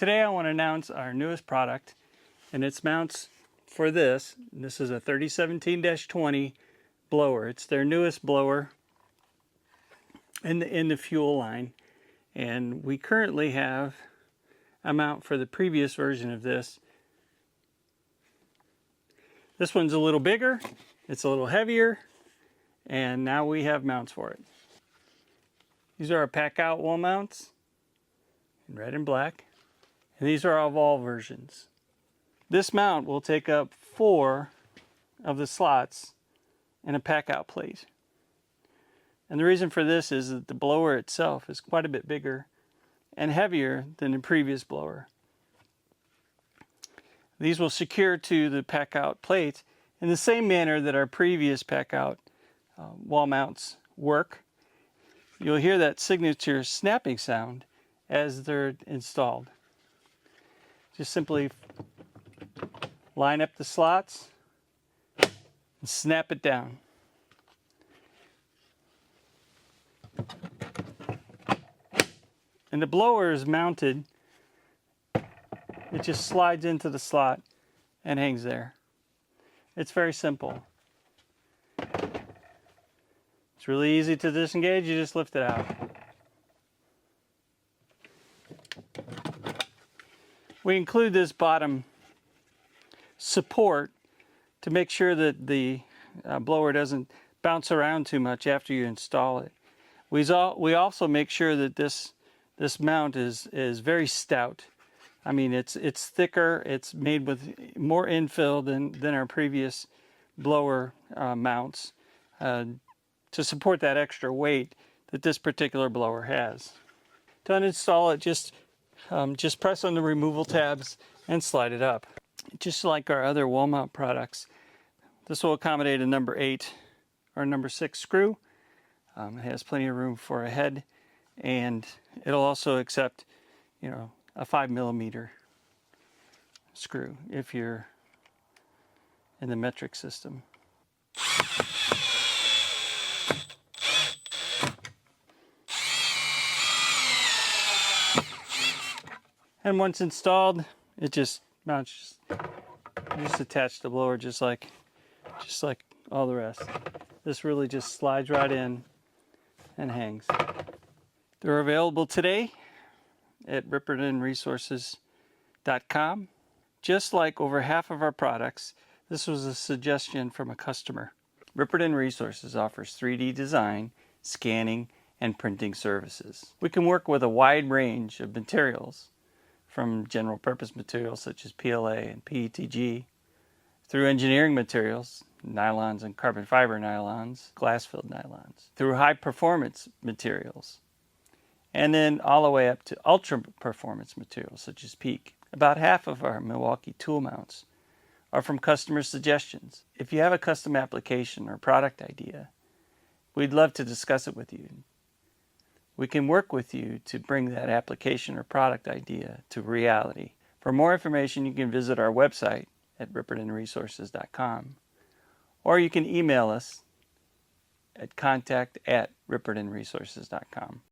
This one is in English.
Today I want to announce our newest product, and it's mounts for this. This is a 3017-20 blower. It's their newest blower in the fuel line, and we currently have a mount for the previous version of this. This one's a little bigger, it's a little heavier, and now we have mounts for it. These are our Packout Wall mounts in red and black, and these are our Vol versions. This mount will take up 4 of the slots in a Packout plate. And the reason for this is that the blower itself is quite a bit bigger and heavier than the previous blower. These will secure to the Packout plate in the same manner that our previous Packout wall mounts work. You'll hear that signature snapping sound as they're installed. Just simply line up the slots and snap it down. And the blower is mounted. It just slides into the slot and hangs there. It's very simple. It's really easy to disengage. You just lift it out. We include this bottom support to make sure that the blower doesn't bounce around too much after you install it. We also make sure that this mount is very stout. I mean, it's thicker. It's made with more infill than our previous blower mounts to support that extra weight that this particular blower has. To uninstall it, just press on the removal tabs and slide it up. Just like our other wall mount products, this will accommodate a number 8 or number 6 screw. It has plenty of room for a head, and it'll also accept, a 5mm screw if you're in the metric system. And once installed, it just mounts. You just attach the blower just like all the rest. This really just slides right in and hangs. They're available today at rippertonresources.com. Just like over half of our products, this was a suggestion from a customer. Ripperton Resources offers 3D design, scanning, and printing services. We can work with a wide range of materials, from general purpose materials such as PLA and PETG, through engineering materials, nylons and carbon fiber nylons, glass-filled nylons, through high performance materials, and then all the way up to ultra performance materials such as PEEK. About half of our Milwaukee tool mounts are from customer suggestions. If you have a custom application or product idea, we'd love to discuss it with you. We can work with you to bring that application or product idea to reality. For more information, you can visit our website at rippertonresources.com, or you can email us at contact@rippertonresources.com.